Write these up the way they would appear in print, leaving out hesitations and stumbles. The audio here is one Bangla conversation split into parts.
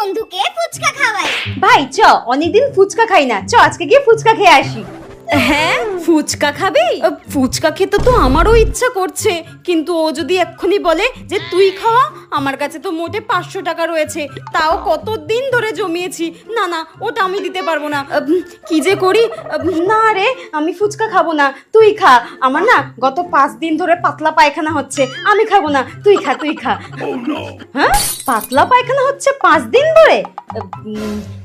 বন্ধুকে ফুচকা খাওয়াই। ভাই চ, অনেকদিন ফুচকা খাই না, চ আজকে গিয়ে ফুচকা খেয়ে আসি। হ্যাঁ, ফুচকা খাবি? ফুচকা খেতে তো আমারও ইচ্ছা করছে, কিন্তু ও যদি এক্ষুনি বলে যে তুই খাওয়া, আমার কাছে তো মোটে 500 টাকা রয়েছে, তাও কতদিন ধরে জমিয়েছি। না না, ওটা আমি দিতে পারবো না। কি যে করি। না রে, আমি ফুচকা খাবো না, তুই খা। আমার না গত 5 দিন ধরে পাতলা পায়খানা হচ্ছে, আমি খাবো না, তুই খা তুই খা। হ্যাঁ, পাতলা পায়খানা হচ্ছে 5 দিন ধরে?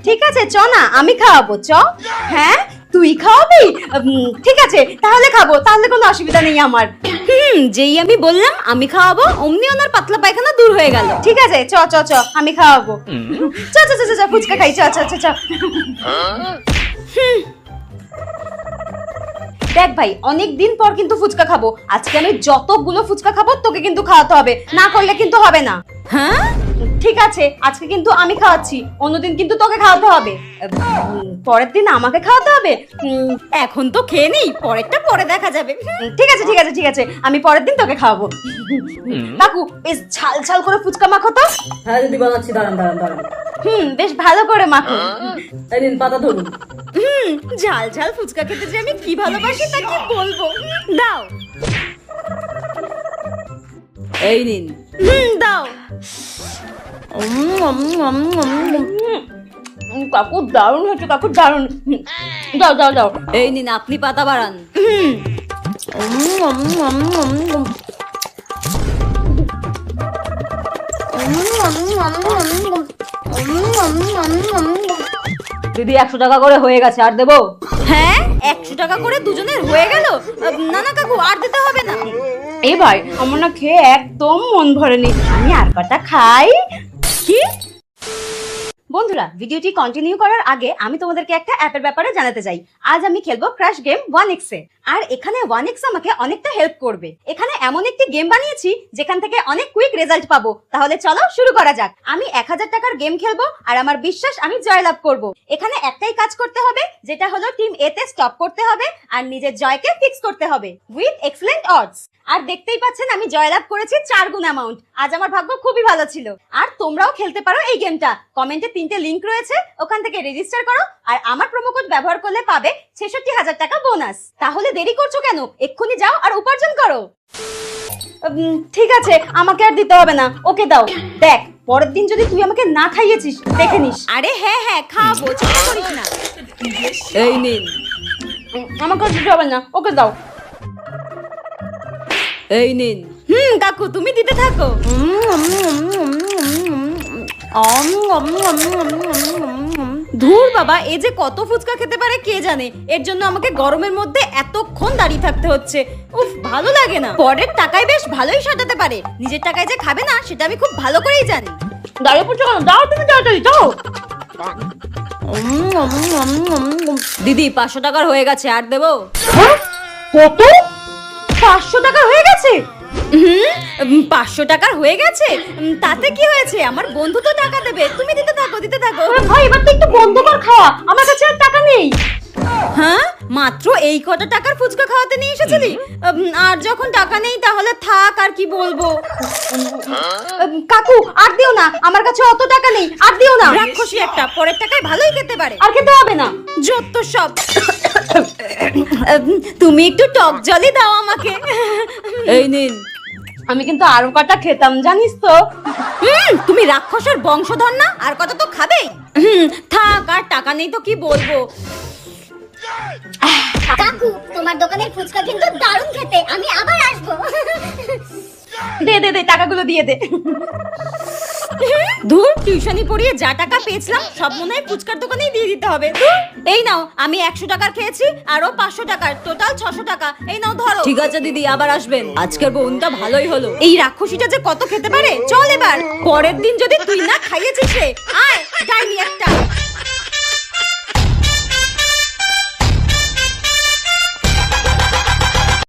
ঠিক আছে চ না, আমি খাওয়াবো, চ। হ্যাঁ তুই খাওয়াবি? ঠিক আছে তাহলে খাবো, তাহলে কোনো অসুবিধা নেই আমার। যেই আমি বললাম আমি খাওয়াবো, অমনি ওনার পাতলা পায়খানা দূর হয়ে গেল। ঠিক আছে চ চ চ, আমি খাওয়াবো। চ চ চ চ, ফুচকা খাই, চ চ চ চ। দেখ ভাই, অনেক দিন পর কিন্তু ফুচকা খাবো, আজকে আমি যতগুলো ফুচকা খাবো তোকে কিন্তু খাওয়াতে হবে, না করলে কিন্তু হবে না। হ্যাঁ ঠিক আছে, আজকে কিন্তু আমি খাওয়াচ্ছি, অন্যদিন কিন্তু তোকে খাওয়াতে হবে, পরের দিন আমাকে খাওয়াতে হবে। এখন তো খেয়ে নেই, পরেরটা পরে দেখা যাবে। ঠিক আছে ঠিক আছে ঠিক আছে, আমি পরের দিন তোকে খাওয়াবো। কাকু বেশ ঝাল ঝাল করে ফুচকা মাখো তো। হ্যাঁ দিদি বানাচ্ছি, দাঁড়ান দাঁড়ান দাঁড়ান। বেশ ভালো করে মাখো। এই নিন পাতা ধরুন। ঝাল ঝাল ফুচকা খেতে যে আমি কি ভালোবাসি তা কি বলবো। দাও। এই নিন। দাও। কাকু দারুণ হয়েছে, কাকু দারুণ। দাও দাও দাও। এই নিন, আপনি পাতা বাড়ান। দিদি 100 টাকা করে হয়ে গেছে, আর দেবো? হ্যাঁ, 100 টাকা করে দুজনের হয়ে গেল। না না কাকু, আর দিতে হবে না। এই ভাই, আমার না খেয়ে একদম মন ভরেনি, আমি আর কটা খাই। কি? বন্ধুরা, ভিডিওটি কন্টিনিউ করার আগে আমি তোমাদেরকে একটা অ্যাপের ব্যাপারে জানাতে চাই। আজ আমি খেলবো ক্র্যাশ গেম 1x এ, আর এখানে 1x আমাকে অনেকটা হেল্প করবে। এখানে এমন একটি গেম বানিয়েছি যেখান থেকে অনেক কুইক রেজাল্ট পাবো। তাহলে চলো শুরু করা যাক। আমি 1000 টাকার গেম খেলবো, আর আমার বিশ্বাস আমি জয়লাভ করব। এখানে একটাই কাজ করতে হবে, যেটা হলো টিম এ তে স্টপ করতে হবে আর নিজের জয়কে ফিক্স করতে হবে উইথ এক্সেলেন্ট অডস। আর দেখতেই পাচ্ছেন আমি জয়লাভ করেছি 4 গুণ অ্যামাউন্ট। আজ আমার ভাগ্য খুবই ভালো ছিল। আর তোমরাও খেলতে পারো এই গেমটা। কমেন্টে 3টে লিংক রয়েছে, ওখান থেকে রেজিস্টার করো, আর আমার প্রোমো কোড ব্যবহার করলে পাবে 66,000 টাকা বোনাস। তাহলে দেরি করছো কেন, এক্ষুনি যাও আর উপার্জন করো। ঠিক আছে, আমাকে আর দিতে হবে না, ওকে দাও। দেখ, পরের দিন যদি তুই আমাকে না খাইয়েছিস দেখে নিস। আরে হ্যাঁ হ্যাঁ, খাবো, চিন্তা করিস না। এই নিন। আমাকে আর দিতে হবে না, ওকে দাও। এই নিন। কাকু তুমি দিতে থাকো। ধুর বাবা, এ যে কত ফুচকা খেতে পারে কে জানে। এর জন্য আমাকে গরমের মধ্যে এতক্ষণ দাঁড়িয়ে থাকতে হচ্ছে। উফ, ভালো লাগে না। পরের টাকায় বেশ ভালোই সাজাতে পারে, নিজের টাকায় যে খাবে না সেটা আমি খুব ভালো করেই জানি। দাঁড়িয়ে পড়ছো কেন, দাও তুমি তাড়াতাড়ি দাও। দিদি 500 টাকার হয়ে গেছে, আর দেবো? কত? 500 টাকা হয়ে গেছে? 500 টাকার হয়ে গেছে? তাতে কি হয়েছে, আমার বন্ধু তো টাকা দেবে, তুমি দিতে থাকো দিতে থাকো। ভাই এবার তো একটু বন্ধ কর খাওয়া, আমার কাছে আর টাকা নেই। হ্যাঁ, মাত্র এই কটা টাকার ফুচকা খাওয়াতে নিয়ে এসেছিলি, আর যখন টাকা নেই তাহলে থাক, আর কি বলবো। কাকু আর দিও না, আমার কাছে অত টাকা নেই, আর দিও না। রাক্ষসী একটা, পরের টাকায় ভালোই খেতে পারে। আর খেতে হবে না। যত সব। তুমি একটু টক জলই দাও আমাকে। এই নিন। আমি কিন্তু আরো কটা খেতাম জানিস তো। তুমি রাক্ষসের বংশধর না, আর কত তো খাবেই। থাক, আর টাকা নেই তো কি বলবো। কাকু, তোমার দোকানের ফুচকা কিন্তু দারুণ খেতে, আমি আবার আসবো। দে দে দে, টাকাগুলো দিয়ে দে। ধুর, টিউশনি পড়িয়ে যা টাকা পেয়েছিলাম সব মনে হয় ফুচকার দোকানেই দিয়ে দিতে হবে। ধুর, এই নাও, আমি 100 টাকার খেয়েছি, আরো 500 টাকার, টোটাল 600 টাকা। এই নাও ধরো। ঠিক আছে দিদি, আবার আসবেন। আজকের বোনটা ভালোই হলো। এই রাক্ষসীটা যে কত খেতে পারে। চল এবার, পরের দিন যদি তুই না খাইয়েছিস রে, আয় ডাইনি একটা।